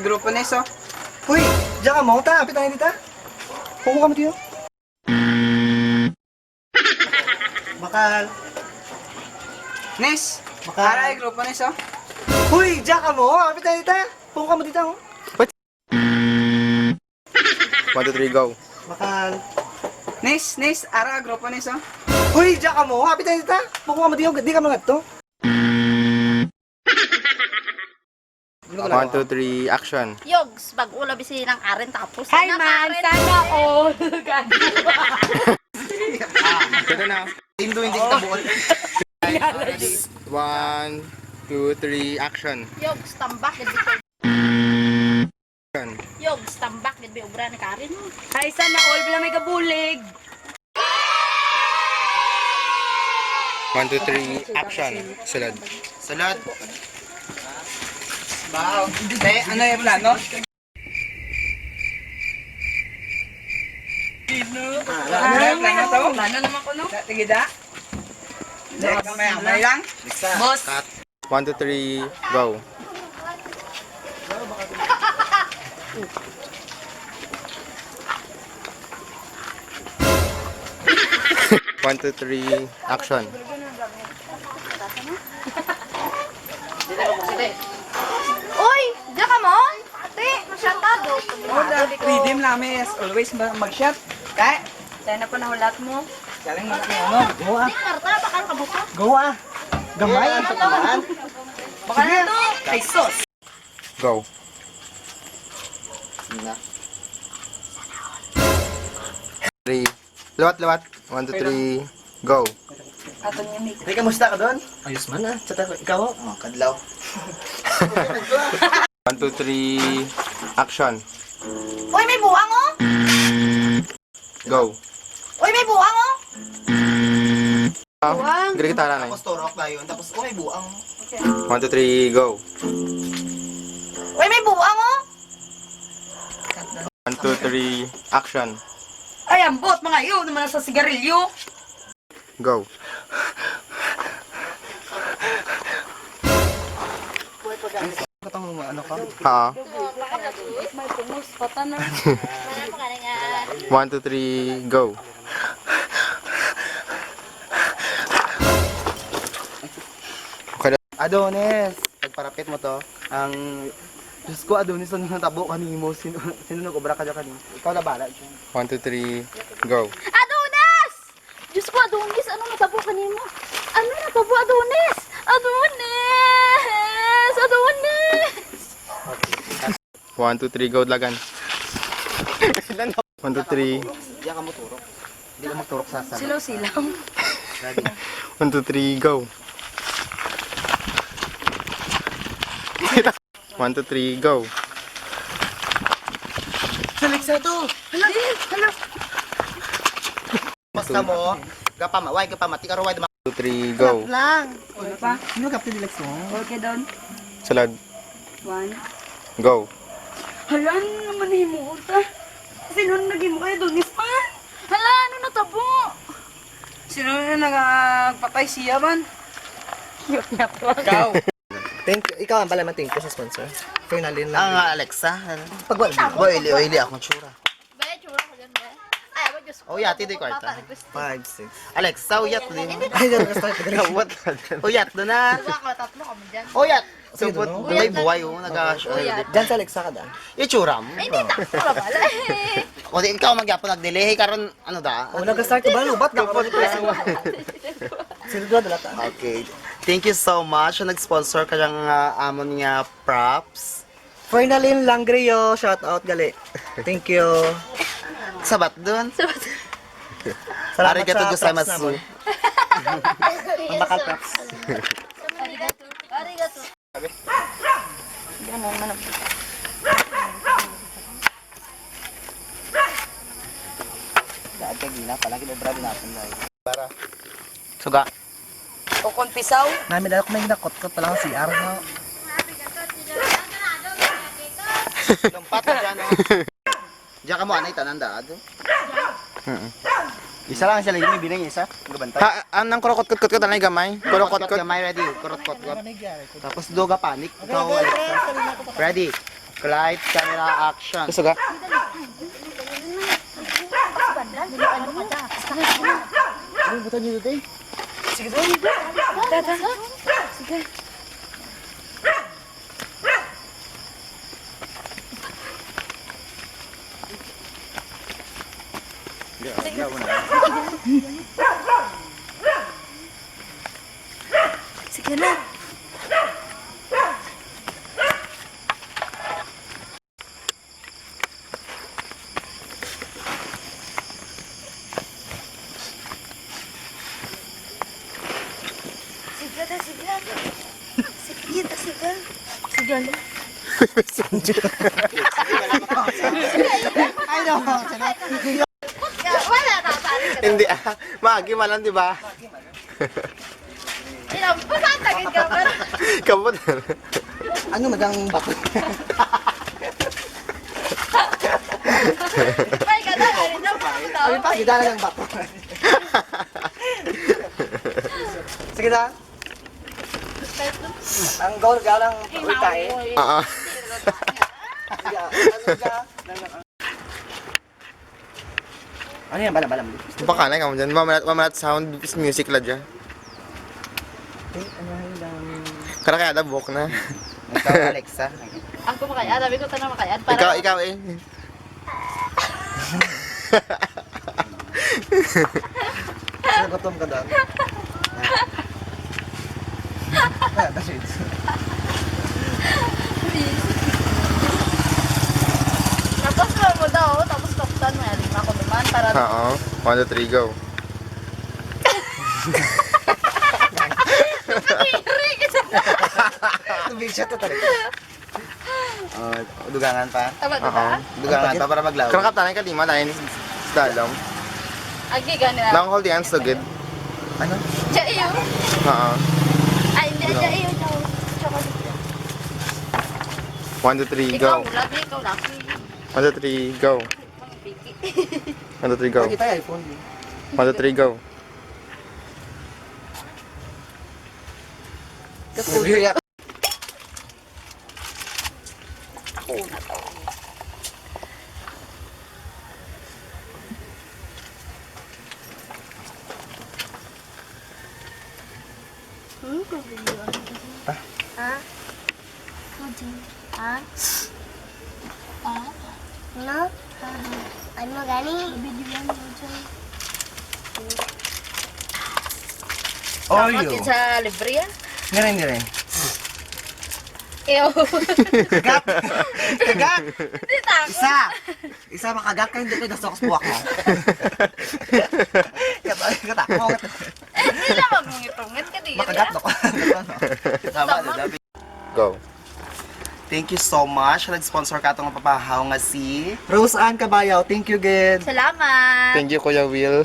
grupo na iso. Uy, diyan ka mo, ta. Apit tayo dito. Kuko ka mo dito. Bakal. Nes, Bakal. aray grupo na iso. Uy, diyan ka mo. Apit tayo dito. Kuko ka mo dito. 1, 2, 3, go. Bakal. Nes, ara grupo na iso. Uy, diyan ka mo. Apit tayo dito. Kuko ka mo dito. Di ka mga to. 1, 2, 3, action. Yogs, pag-ula bisi ng Karen tapos Hi man, sana all. Ito na. Tindo hindi kita buol. 1, 2, 3, action. Yogs, tambak gid bitaw. Action. Yogs, tambak gid bi obra ni Karen. Hi, sana all. Bila may kabulig. 1, 2, 3, action. Sunod. Salad. Wow. Ano yung plano? Ano yung plano to? Plano naman ko, no? Tigida? May lang? Boss. 1, 2, 3, go. One, two, three, action. Oy, diyan ka mo? Ate, masyatado. Redeem namin as always mag-shot. Kaya, Tayo na po nahulat mo. galing mo na ano. Go ah. Di Marta, bakal ka buka. Go ah. Gamay ang pagkakaan. Baka na to. Ay, sos. Go. Three. Lawat. 1, 2, 3, go. Ato niya may. Hey, kamusta ka doon? Ayos man ah. Tsata ko, ikaw? Oh, kadlaw. 1, 2, 3, action. Oy, may buwang oh. Go. Oy, may buwang oh. Giri kita na. Tapos turok tayo. Tapos, oh, may buang. 1, 2, 3, go. Oy, may buwang oh. 1, 2, 3, action. Ay, ambot. Mga iyo naman sa sigarilyo. Go. Katang ano ka? Ha. May pumus. Pata na. Mana pa nga. 1, 2, 3, go. Adonis, pagparapit mo to, ang Diyos ko, Adonis, ano natabo kanimo? Sino nag-obra ka dyan kanimo? Ikaw na bala dyan. 1, 2, 3, go. Adonis! Diyos ko, Adonis, ano natabo kanimo? Ano natabo, Adonis? Adonis! Adonis! 1, 2, 3, go, lagan. 1, 2, 3. Diyan ka mo turok. Hindi ka magturok sa sala. Silaw-silang. 1, 2, 3, go. 1, 2, 3, go. Saliksa to! Hala! Basta mo, gapamaway, gapamati, karaway, 1, 2, 3, go. Lang. Ano pa? Ano kapti dilex mo? Okay, doon. Salad. 1. Go. Hala, ano naman himuot ah? Sino na naging mo kayo doon, pa? Hala, ano natabo? Sino na nagpatay siya man? Ikaw! Thank you. Ikaw ang pala thank you sa sponsor. Finalin lang. Ang Alexa. Pagwal. Boy, ili ako tsura. Be, tsura ko dyan, be. Ay, ba, Diyos ko. Oh, yati di kwarta. 5, 6. Alexa, uyat din. Ay, dyan ka start. What? Uyat doon na. Diba ako, tatlo kami dyan. Uyat. Sino? Subot. May buhay oh. Dyan sa Alexa ka dyan. Itsura mo. Ay, hindi, takto na pala eh. O di ikaw magyapon nag-delay karon ano da? Oh, nag-start ka ba? Lubat na ako. Sino doon dala ta? Okay. Thank you so much sa nag-sponsor ka ng amon nga props. Finalin Langrio. Shout out gali. Thank you. Sabat doon. Salamat Arigato sa props gozaimasu. naman. Ang bakal props. Arigato. Arigato. Dahil kay Gina, palagi na brad natin dahil. Para. Suga. O kung pisaw. Nami dahil kung may nakot-kot pa lang ang CR. No? Lumpat na dyan. Diyan ka mo anay tanan da. Isa lang siya may binang isa. Gabantay. Ha, anang kurokot-kot ko tanay gamay. Kurokot-kot. Gamay ready. Kurot-kot. Tapos doga panik. Ikaw Alexa. Ready. Flight camera action. Gusto ka? Ano buta niyo today? Sige na. Sige na, sige na. Sige na, sige na. Sige na. Ay, no. Wala na, pare ka. Hindi Magi malang, di ba? Pasantagin ka ba? Kabot. Ano madang bato? Ay, ka na, rin na pumunta. Ay pa, gidala ng bato. Sige na. Ang goal ka lang ultae. Oo. Ano yan, balam-balam. Baka na ka mo dyan. Mamalat sound music la dyan. Kara kaya da buhok na. Ikaw, Alexa. Ako makayaan, sabi ko tanong makayaan. Para Ikaw eh. Gutom ka doon. That's it. Tapos mo daw, tapos kapitan mo, yarin ako naman para Oo. 1, 2, 3, go. Tubig siya to talaga. Oh, dugangan pa. tama Oo. diba? Dugangan pa para maglaw. Kara ka tanay ka di tayo ni slalom. Agi ganun. Lang hold the hands to good. Ano? Diya iyo. Oo. Ay, hindi, diya iyo. 1, 2, 3, Ikaw, go. lagi, ikaw lagi. 1, 2, 3, go. 1, 2, 3, go. Kita yung iPhone. 1, 2, 3, go. Kapuya. No? Ano mo gani? Oreo. Kapit sa libre yan. Ngayon, ngayon. Ew. Kagak! Kagak! Hindi tako. Isa! Isa makagak ka, hindi ko gusto ko sa buwak mo. Katak mo. Hindi na magungit-ungit ka di. Makagat ako. Tama, dadabi. Go. Thank you so much. Nag-sponsor ka itong mapapahaw nga si... Rose Ann Cabayaw, thank you, Ged. Salamat. Thank you, Kuya Will.